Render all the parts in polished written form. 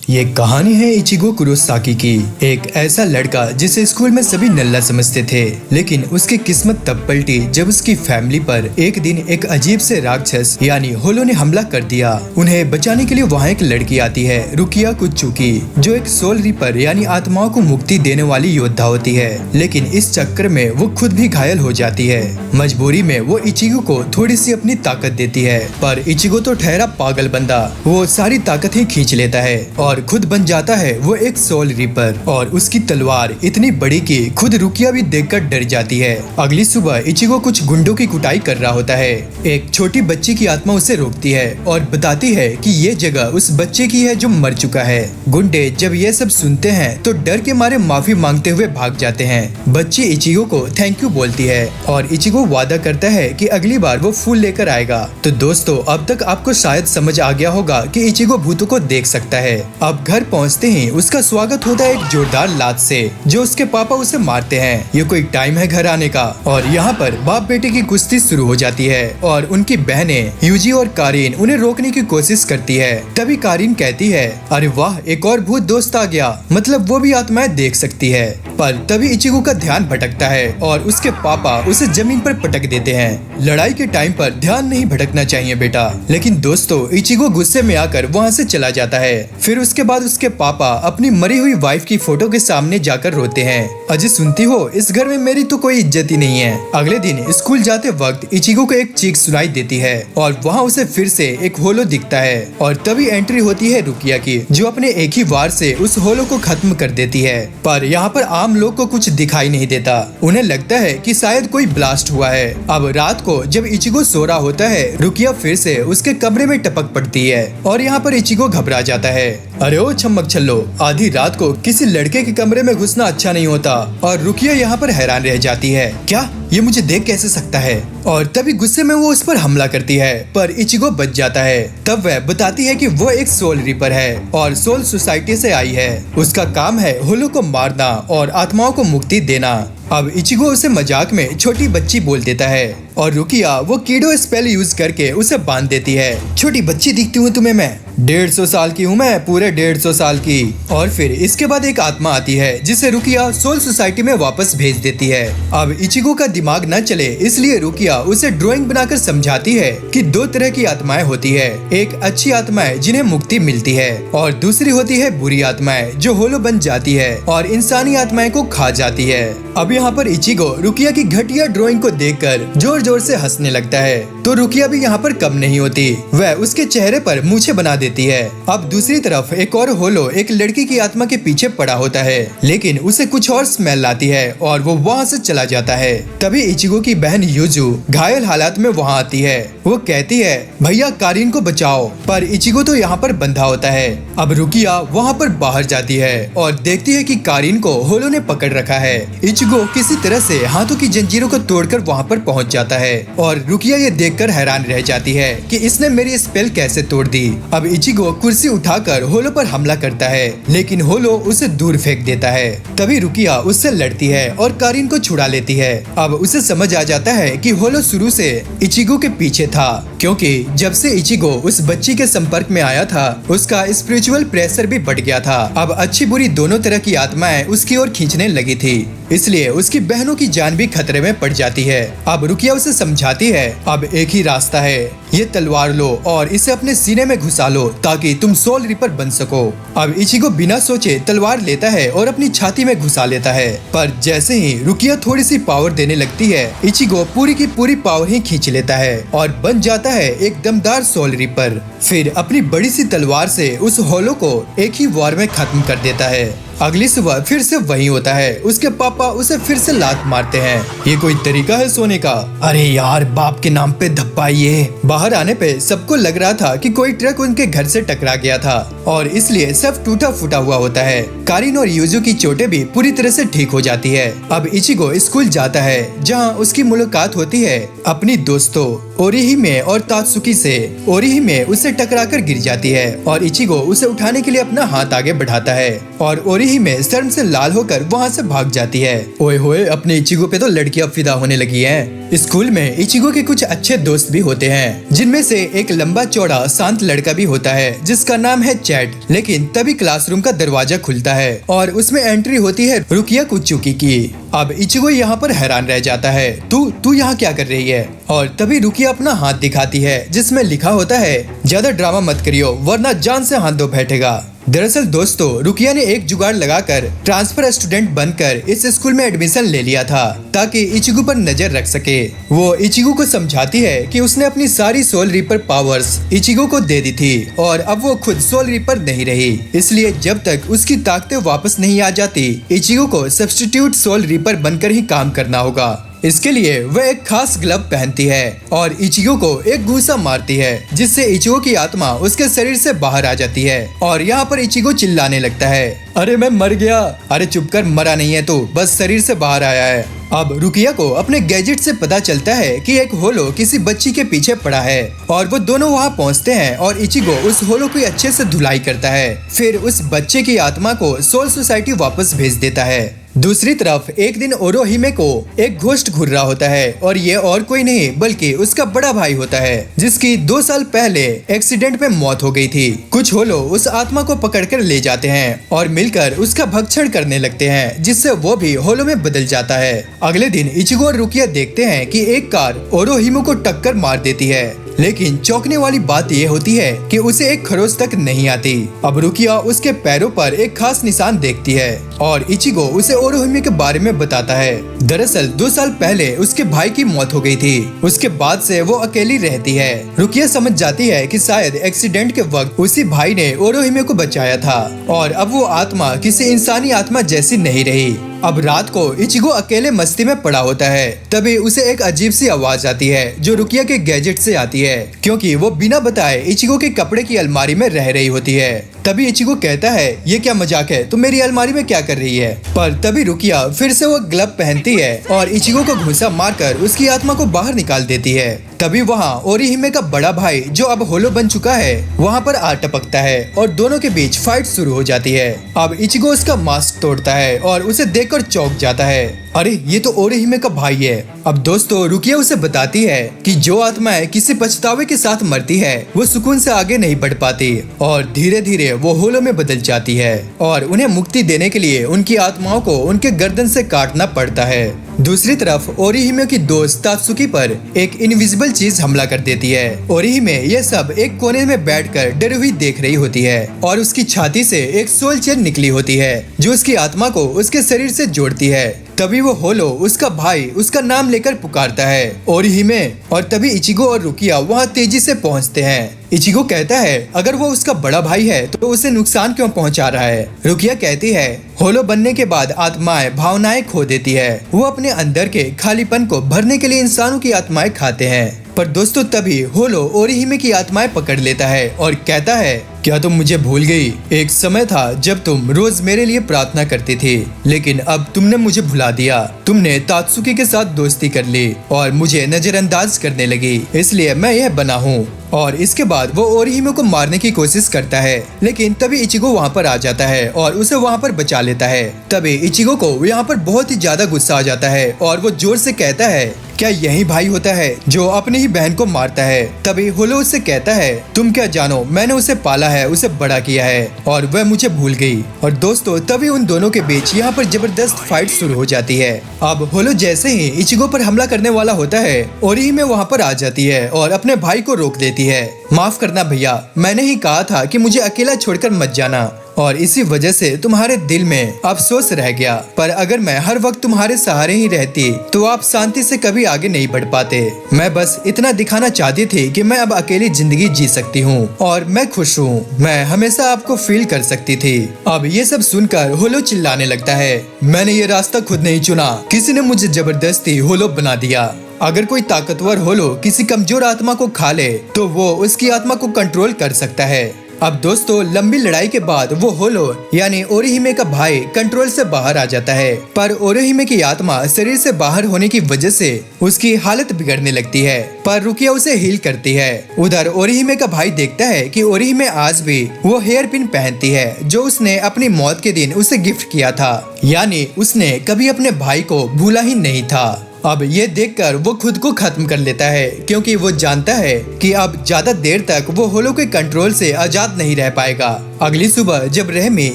ये कहानी है इचिगो कुरोसाकी की। एक ऐसा लड़का जिसे स्कूल में सभी नल्ला समझते थे, लेकिन उसकी किस्मत तब पलटी जब उसकी फैमिली पर एक दिन एक अजीब से राक्षस यानी होलो ने हमला कर दिया। उन्हें बचाने के लिए वहाँ एक लड़की आती है, रुकिया कुचुकी, जो एक सोल रीपर यानी आत्माओं को मुक्ति देने वाली योद्धा होती है। लेकिन इस चक्कर में वो खुद भी घायल हो जाती है। मजबूरी में वो इचिगो को थोड़ी सी अपनी ताकत देती है, पर इचिगो तो ठहरा पागल बंदा। वो सारी ताकत ही खींच लेता है और खुद बन जाता है वो एक सोल रीपर। और उसकी तलवार इतनी बड़ी कि खुद रुकिया भी देखकर डर जाती है। अगली सुबह इचिगो कुछ गुंडों की कुटाई कर रहा होता है। एक छोटी बच्ची की आत्मा उसे रोकती है और बताती है कि ये जगह उस बच्चे की है जो मर चुका है। गुंडे जब ये सब सुनते हैं तो डर के मारे माफी मांगते हुए भाग जाते हैं। बच्ची इचिगो को थैंक यू बोलती है और इचिगो वादा करता है कि अगली बार वो फूल लेकर आएगा। तो दोस्तों, अब तक आपको शायद समझ आ गया होगा कि इचिगो भूतों को देख सकता है। अब घर पहुंचते ही उसका स्वागत होता है एक जोरदार लात से, जो उसके पापा उसे मारते हैं। ये कोई टाइम है घर आने का। और यहाँ पर बाप बेटे की कुश्ती शुरू हो जाती है और उनकी बहनें यूजी और कारीन उन्हें रोकने की कोशिश करती है। तभी कारीन कहती है, अरे वाह, एक और भूत दोस्त आ गया, मतलब वो भी आत्माएं देख सकती है। पर तभी इचिगो का ध्यान भटकता है और उसके पापा उसे जमीन पर पटक देते हैं। लड़ाई के टाइम पर ध्यान नहीं भटकना चाहिए बेटा। लेकिन दोस्तों, इचिगो गुस्से में आकर वहाँ से चला जाता है। फिर उसके बाद उसके पापा अपनी मरी हुई वाइफ की फोटो के सामने जाकर रोते हैं। अजय, सुनती हो, इस घर में मेरी तो कोई इज्जत ही नहीं है। अगले दिन स्कूल जाते वक्त इचिगो को एक चीख सुनाई देती है और वहाँ उसे फिर से एक होलो दिखता है। और तभी एंट्री होती है रुकिया की, जो अपने एक ही वार से उस होलो को खत्म कर देती है। पर यहाँ पर आम लोग को कुछ दिखाई नहीं देता। उन्हें लगता है कि शायद कोई ब्लास्ट हुआ है। अब रात को जब इचिगो सो रहा होता है, रुकिया फिर से उसके कमरे में टपक पड़ती है और यहाँ पर इचिगो घबरा जाता है। अरे ओ छम्मक छल्लो, आधी रात को किसी लड़के के कमरे में घुसना अच्छा नहीं होता। और रुकिया यहाँ पर हैरान रह जाती है, क्या ये मुझे देख कैसे सकता है? और तभी गुस्से में वो उस पर हमला करती है, पर इचिगो बच जाता है। तब वह बताती है कि वो एक सोल रीपर है और सोल सोसाइटी से आई है। उसका काम है होलो को मारना और आत्माओं को मुक्ति देना। अब इचिगो उसे मजाक में छोटी बच्ची बोल देता है और रुकिया वो कीडो स्पेल यूज करके उसे बांध देती है। छोटी बच्ची दिखती हूँ तुम्हें मैं? 150 साल की हूँ मैं, पूरे 150 साल की। और फिर इसके बाद एक आत्मा आती है जिसे रुकिया सोल सोसाइटी में वापस भेज देती है। अब इचिगो का दिमाग न चले, इसलिए रुकिया उसे ड्राइंग बनाकर समझाती है कि दो तरह की आत्माएं होती है। एक अच्छी आत्माएं जिन्हें मुक्ति मिलती है और दूसरी होती है बुरी आत्माएं जो होलो बन जाती है और इंसानी आत्माएं को खा जाती है। अब यहाँ पर इचिगो रुकिया की घटिया ड्राइंग को देखकर जोर जोर से हंसने लगता है। तो रुकिया भी यहाँ पर कम नहीं होती, वह उसके चेहरे पर मूछें बना देती है। अब दूसरी तरफ एक और होलो एक लड़की की आत्मा के पीछे पड़ा होता है, लेकिन उसे कुछ और स्मेल आती है और वो वहाँ से चला जाता है। तभी इचिगो की बहन यूजू घायल हालात में वहाँ आती है। वो कहती है, भैया कारीन को बचाओ, पर इचिगो तो यहाँ पर बंधा होता है। अब रुकिया वहाँ पर बाहर जाती है और देखती है कि कारीन को होलो ने पकड़ रखा है। इचिगो किसी तरह से हाथों की जंजीरों को तोड़कर वहाँ पर पहुँच जाता है और रुकिया ये देखकर हैरान रह जाती है कि इसने मेरी स्पेल कैसे तोड़ दी। अब इचिगो कुर्सी उठाकर होलो पर हमला करता है, लेकिन होलो उसे दूर फेंक देता है। तभी रुकिया उससे लड़ती है और कारीन को छुड़ा लेती है। अब उसे समझ आ जाता है कि होलो शुरू से इचिगो के पीछे था, क्योंकि जब से इचिगो उस बच्ची के संपर्क में आया था, उसका स्पिरिचुअल प्रेशर भी बढ़ गया था। अब अच्छी बुरी दोनों तरह की आत्माएं उसकी ओर खींचने लगी थी, इसलिए उसकी बहनों की जान भी खतरे में पड़ जाती है। अब रुकिया उसे समझाती है, अब एक ही रास्ता है, ये तलवार लो और इसे अपने सीने में घुसा लो ताकि तुम सोल रीपर बन सको। अब इचिगो बिना सोचे तलवार लेता है और अपनी छाती में घुसा लेता है, पर जैसे ही रुकिया थोड़ी सी पावर देने लगती है, इचिगो पूरी की पूरी पावर ही खींच लेता है और बन जाता है एक दमदार सोल रीपर। फिर अपनी बड़ी सी तलवार से उस होलो को एक ही वार में खत्म कर देता है। अगली सुबह फिर से वही होता है, उसके पापा उसे फिर से लात मारते हैं। ये कोई तरीका है सोने का? अरे यार, बाप के नाम पे धब्बा ये। बाहर आने पे सबको लग रहा था कि कोई ट्रक उनके घर से टकरा गया था और इसलिए सब टूटा फूटा हुआ होता है। कारीन और यूजू की चोटें भी पूरी तरह से ठीक हो जाती है। अब इचिगो स्कूल जाता है, जहाँ उसकी मुलाकात होती है अपनी दोस्तों ओरिहिमे और तात्सुकी से। ओरिहिमे उसे टकराकर गिर जाती है और इचिगो उसे उठाने के लिए अपना हाथ आगे बढ़ाता है और ओरिहिमे शर्म से लाल होकर वहाँ से भाग जाती है। ओए होए, अपने इचिगो पे तो लड़कियां फिदा होने लगी हैं। स्कूल में इचिगो के कुछ अच्छे दोस्त भी होते हैं, जिनमें से एक लंबा चौड़ा शांत लड़का भी होता है जिसका नाम है चैट। लेकिन तभी क्लासरूम का दरवाजा खुलता है और उसमें एंट्री होती है रुकिया कुचुकी की। अब इचिगो यहाँ पर हैरान रह जाता है, तू यहाँ क्या कर रही है? और तभी रुकिया अपना हाथ दिखाती है जिसमें लिखा होता है, ज्यादा ड्रामा मत करियो वरना जान से हाथ धो बैठेगा। दरअसल दोस्तों, रुकिया ने एक जुगाड़ लगाकर ट्रांसफर स्टूडेंट बनकर इस स्कूल में एडमिशन ले लिया था ताकि इचिगो पर नजर रख सके। वो इचिगो को समझाती है कि उसने अपनी सारी सोल रीपर पावर्स इचिगो को दे दी थी और अब वो खुद सोल रीपर नहीं रही, इसलिए जब तक उसकी ताकतें वापस नहीं आ जाती इचिगो को सब्स्टिट्यूट सोल रीपर बनकर ही काम करना होगा। इसके लिए वह एक खास ग्लव पहनती है और इचिगो को एक घूसा मारती है जिससे इचिगो की आत्मा उसके शरीर से बाहर आ जाती है और यहाँ पर इचिगो चिल्लाने लगता है, अरे मैं मर गया। अरे चुप कर, मरा नहीं है तू, बस शरीर से बाहर आया है। अब रुकिया को अपने गैजेट से पता चलता है कि एक होलो किसी बच्ची के पीछे पड़ा है और वो दोनों वहाँ पहुँचते हैं और इचिगो उस होलो की अच्छे से धुलाई करता है, फिर उस बच्चे की आत्मा को सोल सोसाइटी वापस भेज देता है। दूसरी तरफ एक दिन ओरोहिमे को एक घोस्ट घूर रहा होता है और ये और कोई नहीं बल्कि उसका बड़ा भाई होता है जिसकी 2 साल पहले एक्सीडेंट में मौत हो गई थी। कुछ होलो उस आत्मा को पकड़कर ले जाते हैं और मिलकर उसका भक्षण करने लगते हैं जिससे वो भी होलो में बदल जाता है। अगले दिन इचिगो और रुकिया देखते हैं कि एक कार ओरोहिमे को टक्कर मार देती है, लेकिन चौंकने वाली बात यह होती है कि उसे एक खरोच तक नहीं आती। अब रुकिया उसके पैरों पर एक खास निशान देखती है और इचिगो उसे ओरोहिमे के बारे में बताता है। दरअसल 2 साल पहले उसके भाई की मौत हो गई थी, उसके बाद से वो अकेली रहती है। रुकिया समझ जाती है कि शायद एक्सीडेंट के वक्त उसी भाई ने ओरोहिमे को बचाया था और अब वो आत्मा किसी इंसानी आत्मा जैसी नहीं रही। अब रात को इचिगो अकेले मस्ती में पड़ा होता है, तभी उसे एक अजीब सी आवाज आती है जो रुकिया के गैजेट से आती है, क्योंकि वो बिना बताए इचिगो के कपड़े की अलमारी में रह रही होती है। तभी इचिगो कहता है, ये क्या मजाक है, तुम मेरी अलमारी में क्या कर रही है? पर तभी रुकिया फिर से वो ग्लव पहनती है और इचिगो को घूंसा मारकर उसकी आत्मा को बाहर निकाल देती है। तभी वहाँ ओरिहिमे का बड़ा भाई जो अब होलो बन चुका है वहाँ पर आ टपकता है और दोनों के बीच फाइट शुरू हो जाती है। अब इचिगो उसका मास्क तोड़ता है और उसे देखकर चौंक जाता है, अरे ये तो ओरिहिमे का भाई है। अब दोस्तों, रुकिया उसे बताती है कि जो आत्माएं किसी पछतावे के साथ मरती है वो सुकून से आगे नहीं बढ़ पाती और धीरे धीरे वो होलो में बदल जाती है और उन्हें मुक्ति देने के लिए उनकी आत्माओं को उनके गर्दन से काटना पड़ता है। दूसरी तरफ ओरिहिमे की दोस्त तात्सुकी पर एक इनविजिबल चीज हमला कर देती है। ओरिहिमे ये सब एक कोने में बैठकर डरी हुई देख रही होती है और उसकी छाती से एक सोल चेन निकली होती है जो उसकी आत्मा को उसके शरीर से जोड़ती है। तभी वो होलो उसका भाई उसका नाम लेकर पुकारता है, ओरिहिमे। और तभी इचिगो और रुकिया वहाँ तेजी से पहुँचते हैं। इचिगो कहता है, अगर वो उसका बड़ा भाई है तो उसे नुकसान क्यों पहुंचा रहा है? रुकिया कहती है, होलो बनने के बाद आत्माएं भावनाएं खो देती है, वो अपने अंदर के खालीपन को भरने के लिए इंसानों की आत्माएं खाते हैं। पर दोस्तों, तभी होलो ओरिहिमे की आत्माएं पकड़ लेता है और कहता है, क्या तुम मुझे भूल गई? एक समय था जब तुम रोज मेरे लिए प्रार्थना करती थी, लेकिन अब तुमने मुझे भुला दिया। तुमने तात्सुकी के साथ दोस्ती कर ली और मुझे नजरअंदाज करने लगी, इसलिए मैं यह बना हूँ। और इसके बाद वो ओरिहिमे को मारने की कोशिश करता है, लेकिन तभी इचिगो वहाँ पर आ जाता है और उसे वहाँ पर बचा लेता है। तभी इचिगो को यहाँ पर बहुत ही ज्यादा गुस्सा आ जाता है और वो जोर से कहता है, क्या यही भाई होता है जो अपनी ही बहन को मारता है? तभी होलो उससे कहता है, तुम क्या जानो, मैंने उसे पाला है, उसे बड़ा किया है और वह मुझे भूल गई। और दोस्तों, तभी उन दोनों के बीच यहाँ पर जबरदस्त फाइट शुरू हो जाती है। अब होलो जैसे ही इचिगो पर हमला करने वाला होता है, ओरिहिमे वहाँ पर आ जाती है और अपने भाई को रोक देती है। माफ करना भैया, मैंने ही कहा था कि मुझे अकेला छोड़कर मत जाना और इसी वजह से तुम्हारे दिल में अफसोस रह गया। पर अगर मैं हर वक्त तुम्हारे सहारे ही रहती तो आप शांति से कभी आगे नहीं बढ़ पाते। मैं बस इतना दिखाना चाहती थी कि मैं अब अकेली जिंदगी जी सकती हूँ और मैं खुश हूँ। मैं हमेशा आपको फील कर सकती थी। अब ये सब सुनकर होलो चिल्लाने लगता है, मैंने ये रास्ता खुद नहीं चुना, किसी ने मुझे जबरदस्ती होलो बना दिया। अगर कोई ताकतवर होलो किसी कमजोर आत्मा को खा ले तो वो उसकी आत्मा को कंट्रोल कर सकता है। अब दोस्तों, लंबी लड़ाई के बाद वो होलो यानी ओरिहिमे का भाई कंट्रोल से बाहर आ जाता है, पर ओरिहिमे की आत्मा शरीर से बाहर होने की वजह से उसकी हालत बिगड़ने लगती है, पर रुकिया उसे हील करती है। उधर ओरिहिमे का भाई देखता है कि ओरिहिमे आज भी वो हेयर पिन पहनती है जो उसने अपनी मौत के दिन उसे गिफ्ट किया था, यानी उसने कभी अपने भाई को भूला ही नहीं था। अब ये देखकर वो खुद को खत्म कर लेता है, क्योंकि वो जानता है कि अब ज्यादा देर तक वो होलो के कंट्रोल से आजाद नहीं रह पाएगा। अगली सुबह जब रहमी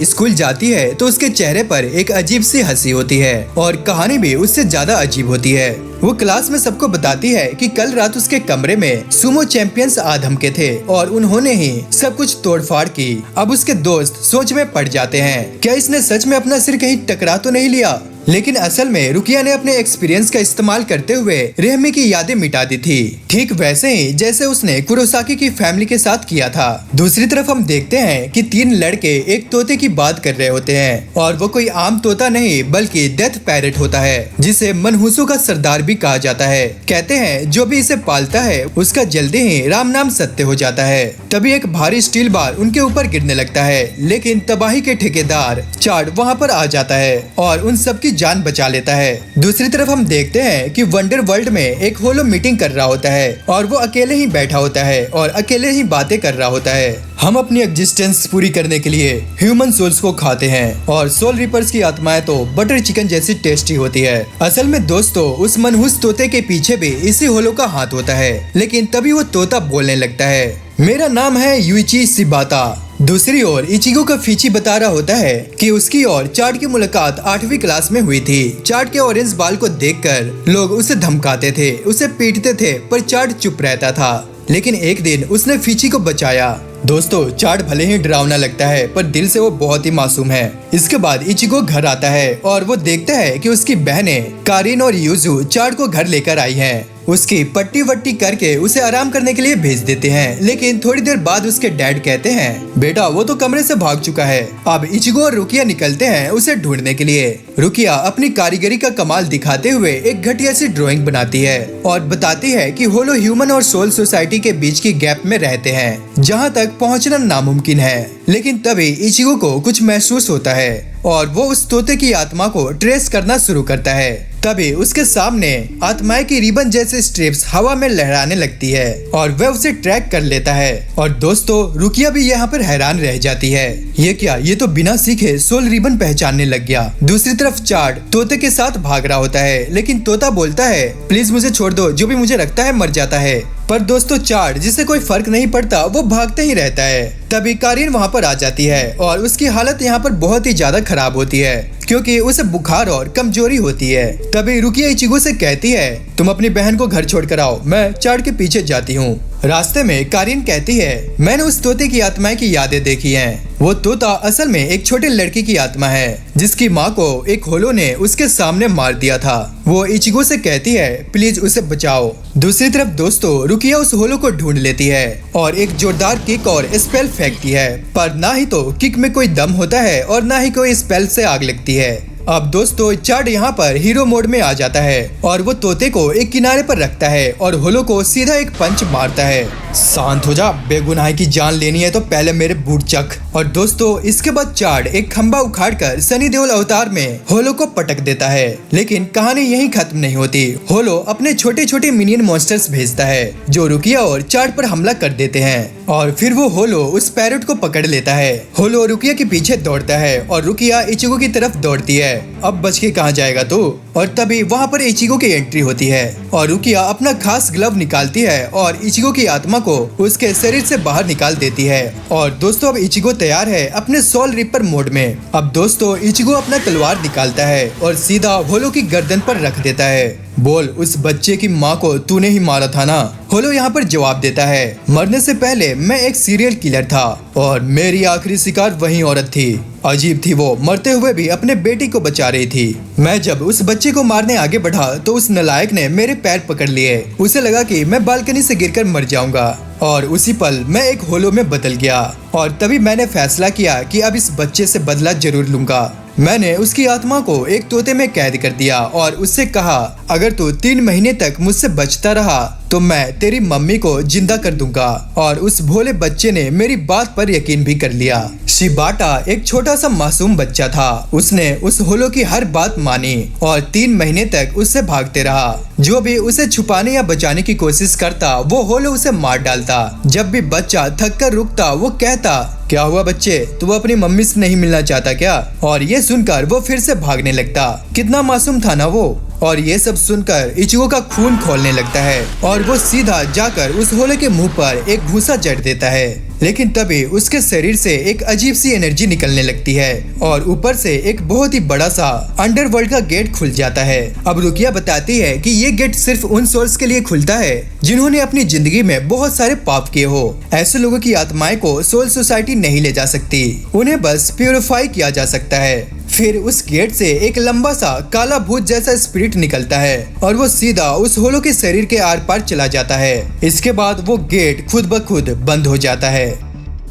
स्कूल जाती है तो उसके चेहरे पर एक अजीब सी हंसी होती है और कहानी भी उससे ज्यादा अजीब होती है। वो क्लास में सबको बताती है कि कल रात उसके कमरे में सुमो चैंपियंस आ धमके थे और उन्होंने ही सब कुछ तोड़फाड़ की। अब उसके दोस्त सोच में पड़ जाते हैं, क्या इसने सच में अपना सिर कहीं टकरा तो नहीं लिया। लेकिन असल में रुकिया ने अपने एक्सपीरियंस का इस्तेमाल करते हुए रहमी की यादें मिटा दी थी, ठीक वैसे ही जैसे उसने कुरोसाकी की फैमिली के साथ किया था। दूसरी तरफ हम देखते हैं कि 3 लड़के एक तोते की बात कर रहे होते हैं और वो कोई आम तोता नहीं बल्कि डेथ पैरेट होता है, जिसे मनहूसों का सरदार भी कहा जाता है। कहते हैं जो भी इसे पालता है उसका जल्दी ही राम नाम सत्य हो जाता है। तभी एक भारी स्टील बार उनके ऊपर गिरने लगता है, लेकिन तबाही के ठेकेदार चार्ड वहाँ पर आ जाता है और उन सबकी जान बचा लेता है। दूसरी तरफ हम देखते हैं कि वंडर वर्ल्ड में एक होलो मीटिंग कर रहा होता है और वो अकेले ही बैठा होता है और अकेले ही बातें कर रहा होता है। हम अपनी एग्जिस्टेंस पूरी करने के लिए ह्यूमन सोल्स को खाते हैं और सोल रिपर्स की आत्माएं तो बटर चिकन जैसी टेस्टी होती है। असल में दोस्तों उस मनहूस तोते के पीछे भी इसी होलो का हाथ होता है, लेकिन तभी वो तोता बोलने लगता है, मेरा नाम है यूइची शिबाता। दूसरी ओर इचिगो का फीची बता रहा होता है कि उसकी और चार्ट की मुलाकात 8वीं क्लास में हुई थी। चार्ट के ऑरेंज बाल को देखकर लोग उसे धमकाते थे, उसे पीटते थे, पर चार्ट चुप रहता था। लेकिन एक दिन उसने फीची को बचाया। दोस्तों चार्ट भले ही डरावना लगता है पर दिल से वो बहुत ही मासूम है। इसके बाद इचिगो घर आता है और वो देखता है कि उसकी बहनें कारिन और यूजू चार्ट को घर लेकर आई हैं। उसकी पट्टी वट्टी करके उसे आराम करने के लिए भेज देते हैं, लेकिन थोड़ी देर बाद उसके डैड कहते हैं, बेटा वो तो कमरे से भाग चुका है। अब इचिगो और रुकिया निकलते हैं उसे ढूंढने के लिए। रुकिया अपनी कारीगरी का कमाल दिखाते हुए एक घटिया सी ड्राइंग बनाती है और बताती है कि होलो ह्यूमन और सोल सोसाइटी के बीच की गैप में रहते हैं, जहाँ तक पहुँचना नामुमकिन है। लेकिन तभी इचिगो को कुछ महसूस होता है और वो उस तोते की आत्मा को ट्रेस करना शुरू करता है। तभी उसके सामने आत्माएं की रिबन जैसे स्ट्रिप्स हवा में लहराने लगती है और वह उसे ट्रैक कर लेता है। और दोस्तों रुकिया भी यहाँ पर हैरान रह जाती है, ये क्या, ये तो बिना सीखे सोल रिबन पहचानने लग गया। दूसरी तरफ चार्ट तोते के साथ भाग रहा होता है, लेकिन तोता बोलता है, प्लीज मुझे छोड़ दो, जो भी मुझे रखता है मर जाता है। पर दोस्तों चार्ट जिसे कोई फर्क नहीं पड़ता वो भागते ही रहता है। तभी कारिन वहाँ पर आ जाती है और उसकी हालत यहाँ पर बहुत ही ज्यादा खराब होती है, क्योंकि उसे बुखार और कमजोरी होती है। तभी रुकिया इचिगो से कहती है, तुम अपनी बहन को घर छोड़कर आओ, मैं चार्ट के पीछे जाती हूँ। रास्ते में कारिन कहती है, मैंने उस तोते की आत्माएं की यादें देखी हैं। वो तोता असल में एक छोटे लड़की की आत्मा है, जिसकी माँ को एक होलो ने उसके सामने मार दिया था। वो इचिगो से कहती है, प्लीज उसे बचाओ। दूसरी तरफ दोस्तों रुकिया उस होलो को ढूंढ लेती है और एक जोरदार किक और स्पेल फेंकती है, पर ना ही तो किक में कोई दम होता है और ना ही कोई स्पेल से आग लगती है। अब दोस्तों चार्ट यहाँ पर हीरो मोड में आ जाता है और वो तोते को एक किनारे पर रखता है और होलो को सीधा एक पंच मारता है। शांत हो जा, बेगुनाह की जान लेनी है तो पहले मेरे बूट चख। और दोस्तों इसके बाद चार्ट एक खंबा उखाड़कर सनी देओल अवतार में होलो को पटक देता है। लेकिन कहानी यहीं खत्म नहीं होती। होलो अपने छोटे छोटे मिनियन मॉन्स्टर्स भेजता है जो रुकिया और चार्ट पर हमला कर देते हैं और फिर वो होलो उस पैरेट को पकड़ लेता है। होलो रुकिया के पीछे दौड़ता है और रुकिया इचिगो की तरफ दौड़ती है। अब बच के कहाँ जाएगा तू। और तभी वहाँ पर इचिगो की एंट्री होती है और रुकिया अपना खास ग्लव निकालती है और इचिगो की आत्मा को उसके शरीर से बाहर निकाल देती है। और दोस्तों अब इचिगो तैयार है अपने सोल रिपर मोड में। अब दोस्तों इचिगो अपना तलवार निकालता है और सीधा होलो की गर्दन पर रख देता है। बोल, उस बच्चे की माँ को तूने ही मारा था ना। होलो यहाँ पर जवाब देता है, मरने से पहले मैं एक सीरियल किलर था और मेरी आखिरी शिकार वही औरत थी। अजीब थी, वो मरते हुए भी अपने बेटी को बचा रही थी। मैं जब उस बच्चे को मारने आगे बढ़ा तो उस नालायक ने मेरे पैर पकड़ लिए। उसे लगा कि मैं बालकनी से गिरकर मर जाऊंगा और उसी पल मैं एक होलो में बदल गया। और तभी मैंने फैसला किया कि अब इस बच्चे से बदला जरूर लूंगा। मैंने उसकी आत्मा को एक तोते में कैद कर दिया और उससे कहा, अगर तू 3 महीने तक मुझसे बचता रहा तो मैं तेरी मम्मी को जिंदा कर दूंगा। और उस भोले बच्चे ने मेरी बात पर यकीन भी कर लिया। शिबाटा एक छोटा सा मासूम बच्चा था। उसने उस होलो की हर बात मानी और 3 महीने तक उससे भागते रहा। जो भी उसे छुपाने या बचाने की कोशिश करता वो होलो उसे मार डालता। जब भी बच्चा थक कर रुकता वो कहता, क्या हुआ बच्चे, तू अपनी मम्मी से नहीं मिलना चाहता क्या? और ये सुनकर वो फिर से भागने लगता। कितना मासूम था ना वो। और ये सब सुनकर इचिगो का खून खौलने लगता है और वो सीधा जाकर उस होले के मुंह पर एक घूंसा जड़ देता है। लेकिन तभी उसके शरीर से एक अजीब सी एनर्जी निकलने लगती है और ऊपर से एक बहुत ही बड़ा सा अंडरवर्ल्ड का गेट खुल जाता है। अब रुकिया बताती है कि ये गेट सिर्फ उन सोल्स के लिए खुलता है जिन्होंने अपनी जिंदगी में बहुत सारे पाप किए हो। ऐसे लोगों की आत्माएं को सोल सोसाइटी नहीं ले जा सकती, उन्हें बस प्यूरिफाई किया जा सकता है। फिर उस गेट से एक लंबा सा काला भूत जैसा स्पिरिट निकलता है और वो सीधा उस होलो के शरीर के आर पार चला जाता है। इसके बाद वो गेट खुद ब खुद बंद हो जाता है।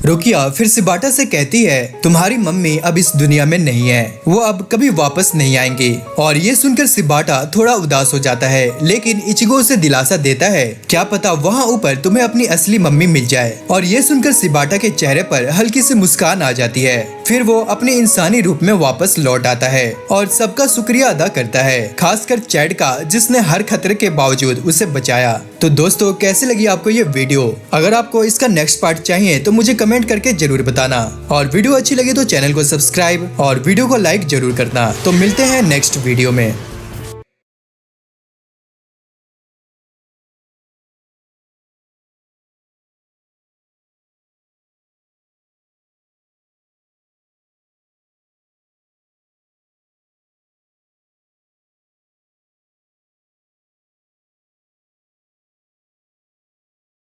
रुकिया फिर सिबाटा से कहती है, तुम्हारी मम्मी अब इस दुनिया में नहीं है, वो अब कभी वापस नहीं आएंगी। और ये सुनकर सिबाटा थोड़ा उदास हो जाता है, लेकिन इचिगो उसे दिलासा देता है, क्या पता वहाँ ऊपर तुम्हें अपनी असली मम्मी मिल जाए। और ये सुनकर सिबाटा के चेहरे पर हल्की सी मुस्कान आ जाती है। फिर वो अपने इंसानी रूप में वापस लौट आता है और सबका शुक्रिया अदा करता है, खासकर चैड का जिसने हर खतरे के बावजूद उसे बचाया। तो दोस्तों कैसे लगी आपको ये वीडियो? अगर आपको इसका नेक्स्ट पार्ट चाहिए तो मुझे कमेंट करके जरूर बताना, और वीडियो अच्छी लगी तो चैनल को सब्सक्राइब और वीडियो को लाइक जरूर करना। तो मिलते हैं नेक्स्ट वीडियो में।